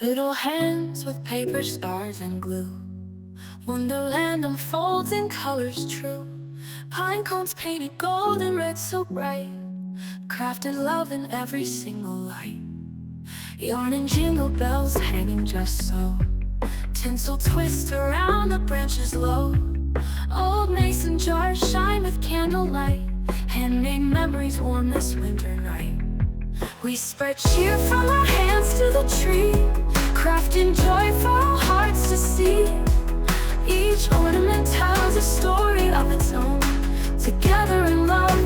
Little hands with paper, stars, and glue. Wonderland unfolds in colors true. Pine cones painted gold and red so bright. Crafted love in every single light. Yarn and jingle bells hanging just so. Tinsel twist around the branches low. Old mason jars shine with candlelight. Handmade memories warm this winter night. We spread cheer from our hands to the tree, crafting joy for our hearts to see. Each ornament tells a story of its own. Together in love